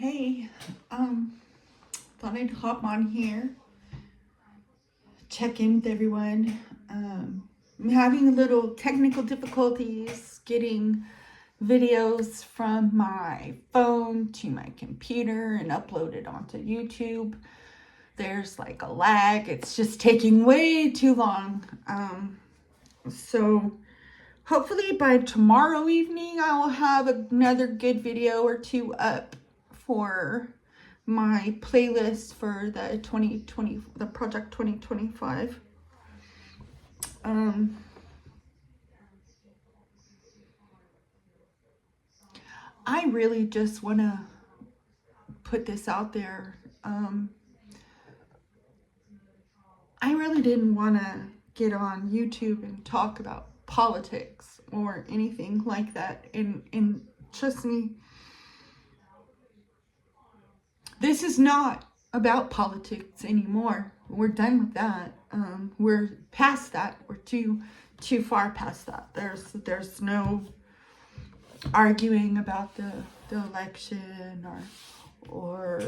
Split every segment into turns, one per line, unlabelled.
Hey, thought I'd hop on here, check in with everyone. I'm having a little technical difficulties getting videos from my phone to my computer and upload it onto YouTube. There's like a lag. It's just taking way too long. So hopefully by tomorrow evening, I'll have another good video or two up for my playlist for the Project 2025. I really just want to put this out there. I really didn't want to get on YouTube and talk about politics or anything like that. And trust me, this is not about politics anymore. We're done with that. We're past that. We're too far past that. There's no arguing about the election or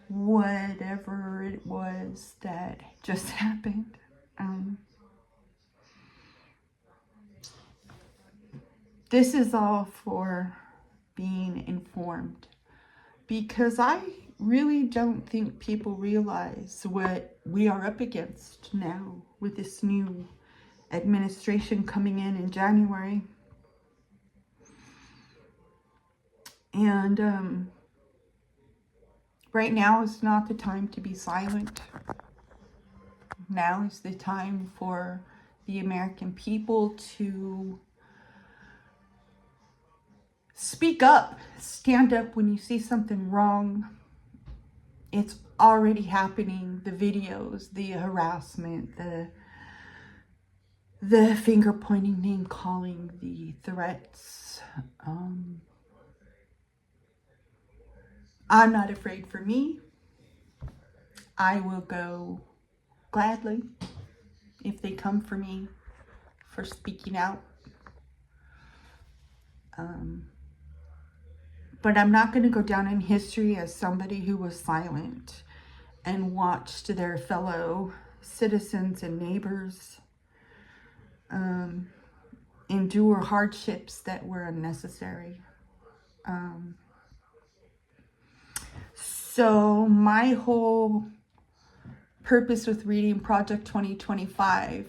whatever it was that just happened. This is all for being informed, because I really don't think people realize what we are up against now with this new administration coming in January. And right now is not the time to be silent. Now is the time for the American people to speak up, stand up when you see something wrong. It's already happening. The videos, the harassment, the finger pointing, name calling, the threats. I'm not afraid for me. I will go gladly if they come for me for speaking out. But I'm not going to go down in history as somebody who was silent and watched their fellow citizens and neighbors endure hardships that were unnecessary. So my whole purpose with reading Project 2025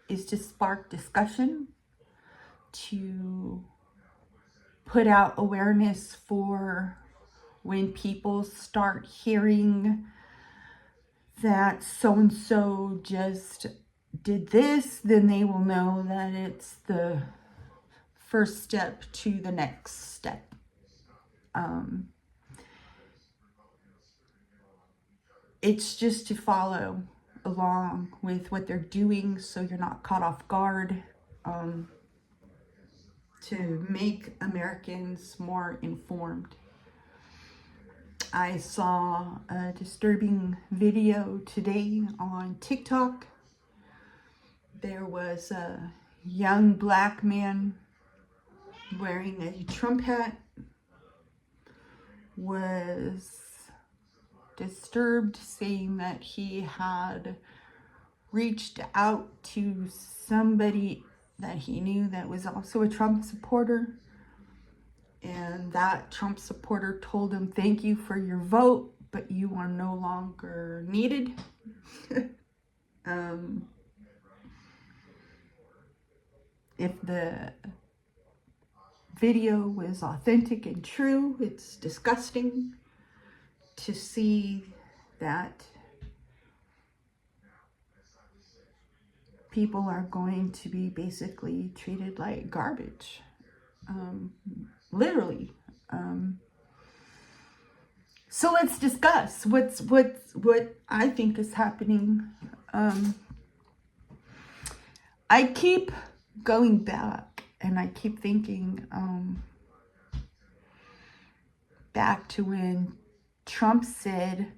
is to spark discussion, to put out awareness for when people start hearing that so-and-so just did this, then they will know that it's the first step to the next step. It's just to follow along with what they're doing so you're not caught off guard, to make Americans more informed. I saw a disturbing video today on TikTok. There was a young black man wearing a Trump hat, was disturbed, saying that he had reached out to somebody that he knew that was also a Trump supporter, and that Trump supporter told him, "Thank you for your vote, but you are no longer needed." If the video was authentic and true, it's disgusting to see that people are going to be basically treated like garbage, literally. So let's discuss what I think is happening. I keep going back and I keep thinking back to when Trump said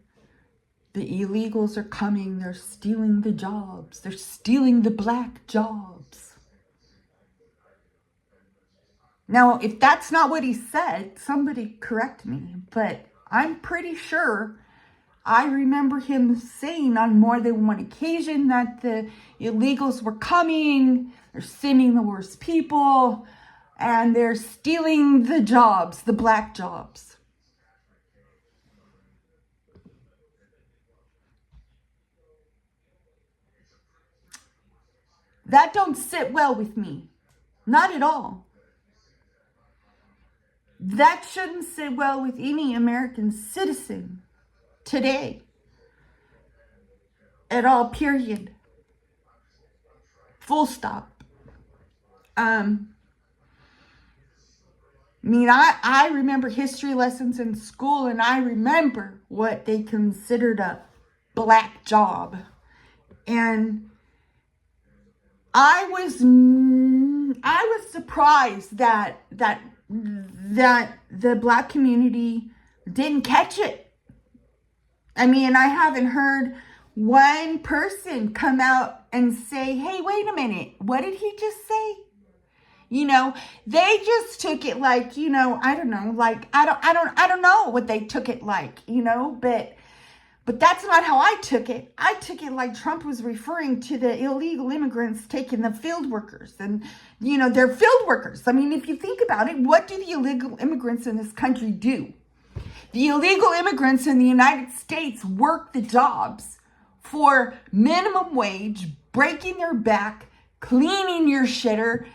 the illegals are coming, they're stealing the jobs, they're stealing the black jobs. Now, if that's not what he said, somebody correct me, but I'm pretty sure I remember him saying on more than one occasion that the illegals were coming, they're sending the worst people, and they're stealing the jobs, the black jobs. That don't sit well with me. Not at all. That shouldn't sit well with any American citizen today. At all, period. Full stop. I remember history lessons in school, and I remember what they considered a black job. And I was surprised that the black community didn't catch it. I mean, I haven't heard one person come out and say, hey, wait a minute, what did he just say? You know, they just took it like, you know, I don't know, like, I don't know what they took it like, you know, but that's not how I took it. I took it like Trump was referring to the illegal immigrants taking the field workers, and, you know, they're field workers. I mean, if you think about it, what do the illegal immigrants in this country do? The illegal immigrants in the United States work the jobs for minimum wage, breaking their back, cleaning your shitter,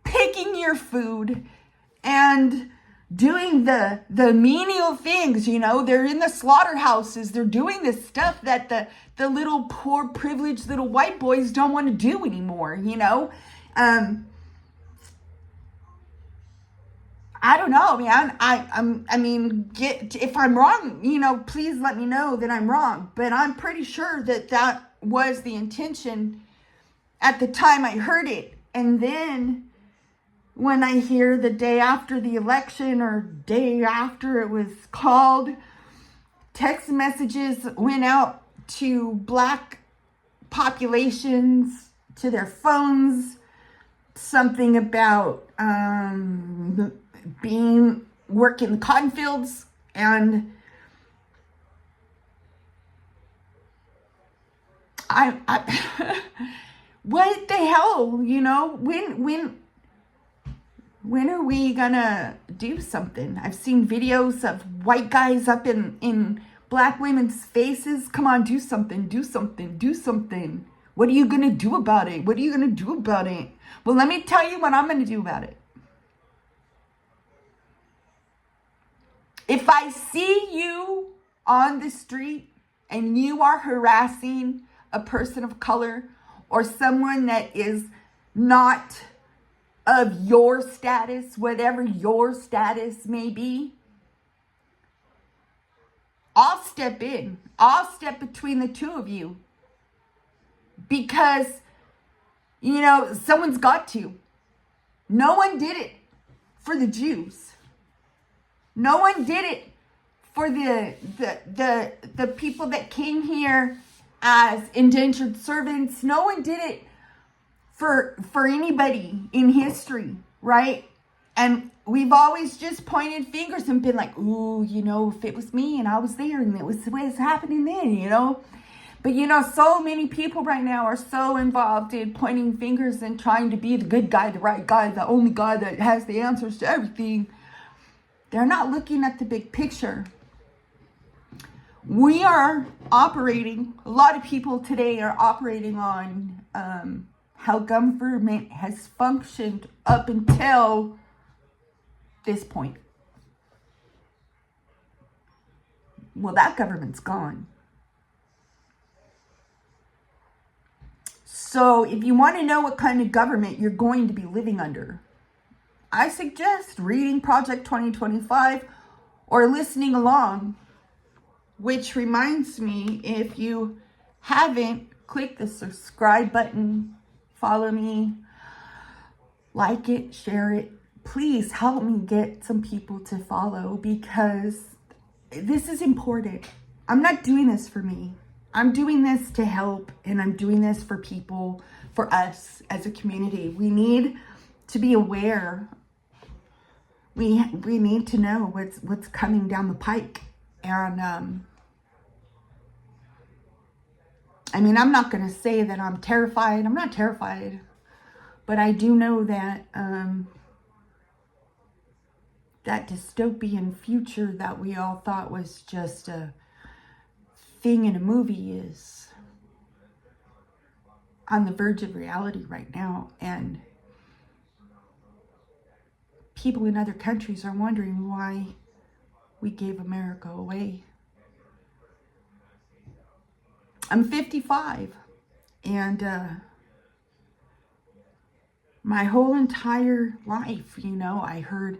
picking your food, and doing the menial things. You know, they're in the slaughterhouses, they're doing this stuff that the little poor privileged little white boys don't want to do anymore, you know. I don't know, man. I mean, if I'm wrong, you know, please let me know that I'm wrong, but I'm pretty sure that was the intention at the time I heard it. And then when I hear the day after the election or day after it was called, text messages went out to black populations, to their phones, something about working the cotton fields, and I what the hell, you know, when are we gonna do something? I've seen videos of white guys up in black women's faces. Come on, do something, do something, do something. What are you gonna do about it? What are you gonna do about it? Well, let me tell you what I'm gonna do about it. If I see you on the street and you are harassing a person of color or someone that is not of your status, whatever your status may be, I'll step in. I'll step between the two of you. Because, you know, someone's got to. No one did it for the Jews. No one did it for the people that came here as indentured servants. No one did it for anybody in history, right? And we've always just pointed fingers and been like, ooh, you know, if it was me and I was there and it was what's happening then, you know. But, you know, so many people right now are so involved in pointing fingers and trying to be the good guy, the right guy, the only guy that has the answers to everything. They're not looking at the big picture. We are operating, a lot of people today are operating on how government has functioned up until this point. Well, that government's gone. So if you want to know what kind of government you're going to be living under, I suggest reading Project 2025 or listening along. Which reminds me, if you haven't, click the subscribe button, follow me, like it, share it. Please help me get some people to follow, because this is important. I'm not doing this for me. I'm doing this to help, and I'm doing this for people, for us as a community. We need to be aware we need to know what's coming down the pike. And I mean, I'm not going to say that I'm terrified. I'm not terrified, but I do know that that dystopian future that we all thought was just a thing in a movie is on the verge of reality right now. And people in other countries are wondering why we gave America away. I'm 55, and my whole entire life, you know, I heard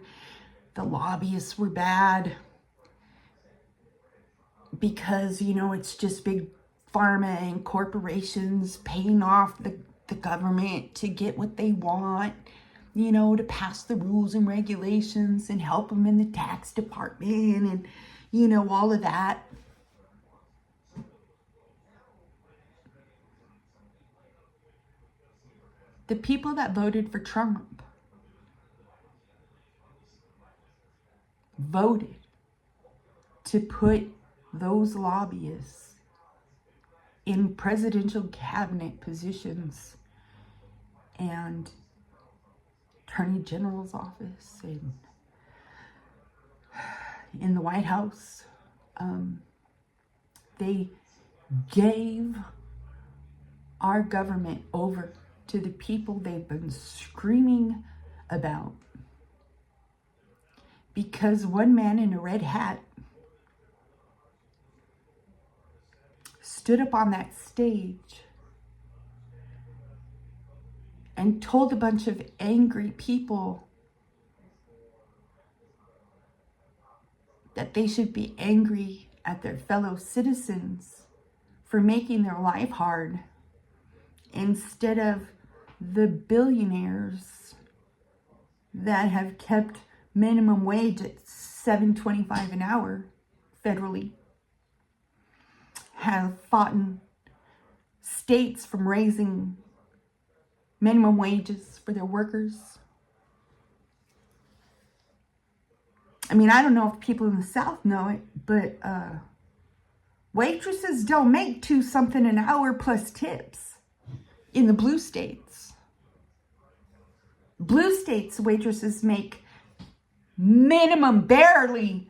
the lobbyists were bad because, you know, it's just big pharma and corporations paying off the government to get what they want, you know, to pass the rules and regulations and help them in the tax department and, you know, all of that. The people that voted for Trump voted to put those lobbyists in presidential cabinet positions and Attorney General's office and in the White House. They gave our government over to the people they've been screaming about. Because one man in a red hat stood up on that stage and told a bunch of angry people that they should be angry at their fellow citizens for making their life hard, instead of the billionaires that have kept minimum wage at $7.25 an hour federally, have fought states from raising minimum wages for their workers. I mean, I don't know if people in the South know it, but waitresses don't make $2 something an hour plus tips in the blue states. Blue states waitresses make minimum, barely.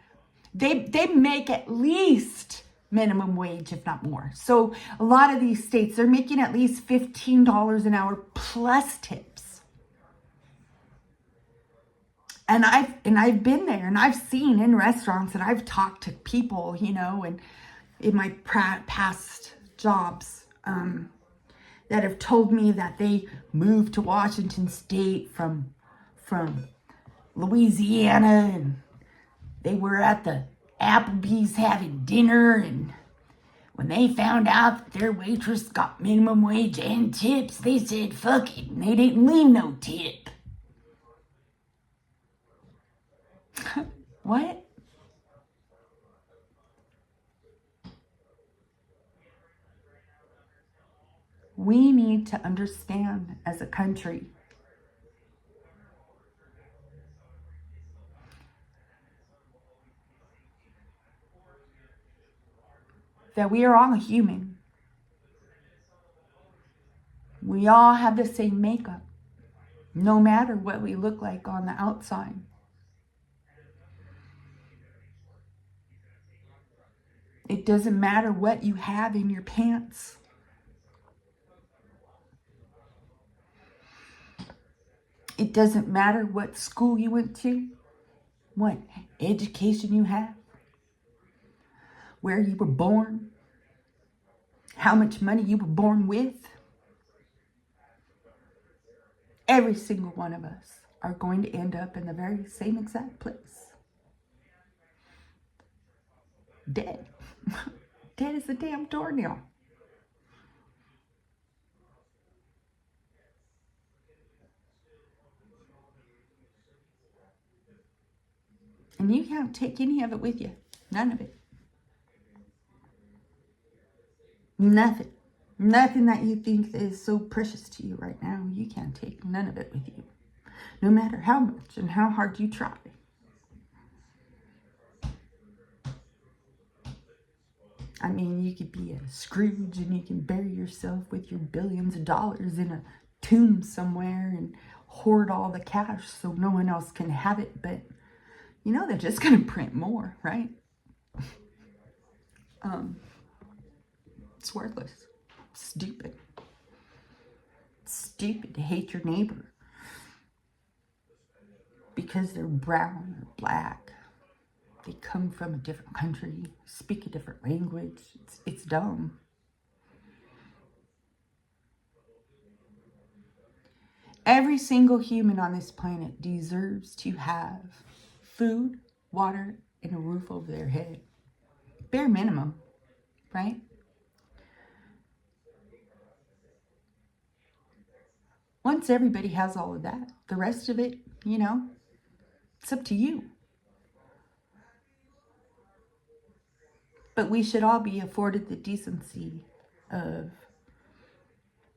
They make at least minimum wage, if not more. So a lot of these states, they're making at least $15 an hour plus tips. And I've been there, and I've seen in restaurants, and I've talked to people, you know, and in my past jobs, that have told me that they moved to Washington State from Louisiana, and they were at the Applebee's having dinner, and when they found out that their waitress got minimum wage and tips, they said fuck it, and they didn't leave no tip. What? We need to understand as a country that we are all human. We all have the same makeup, no matter what we look like on the outside. It doesn't matter what you have in your pants. It doesn't matter what school you went to, what education you have, where you were born, how much money you were born with. Every single one of us are going to end up in the very same exact place. Dead. Dead as a damn doornail. And you can't take any of it with you. None of it. Nothing. Nothing that you think is so precious to you right now, you can't take none of it with you. No matter how much and how hard you try. I mean, you could be a Scrooge and you can bury yourself with your billions of dollars in a tomb somewhere and hoard all the cash so no one else can have it. But, you know, they're just going to print more, right? It's worthless. Stupid. Stupid to hate your neighbor because they're brown or black. They come from a different country, speak a different language. It's dumb. Every single human on this planet deserves to have food, water, and a roof over their head. Bare minimum, right? Once everybody has all of that, the rest of it, you know, it's up to you. But we should all be afforded the decency of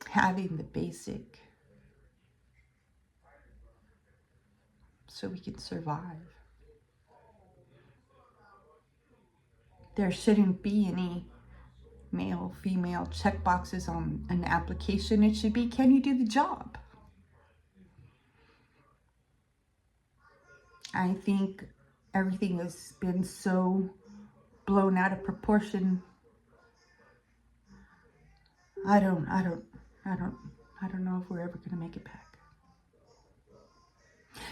having the basic so we can survive. There shouldn't be any male, female check boxes on an application. It should be, can you do the job? I think everything has been so blown out of proportion. I don't know if we're ever gonna make it back.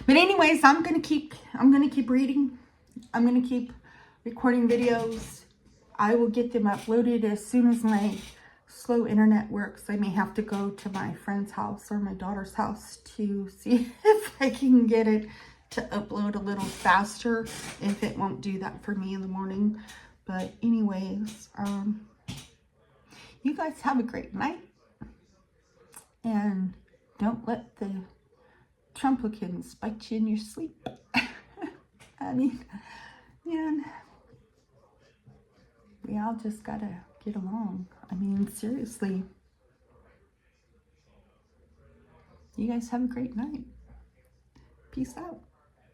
But anyways, I'm gonna keep reading. I'm gonna keep recording videos. I will get them uploaded as soon as my slow internet works. I may have to go to my friend's house or my daughter's house to see if I can get it to upload a little faster, if it won't do that for me in the morning. But anyways, you guys have a great night, and don't let the Trumplicans bite you in your sleep. I mean, man, we all just gotta get along. I mean, seriously. You guys have a great night. Peace out.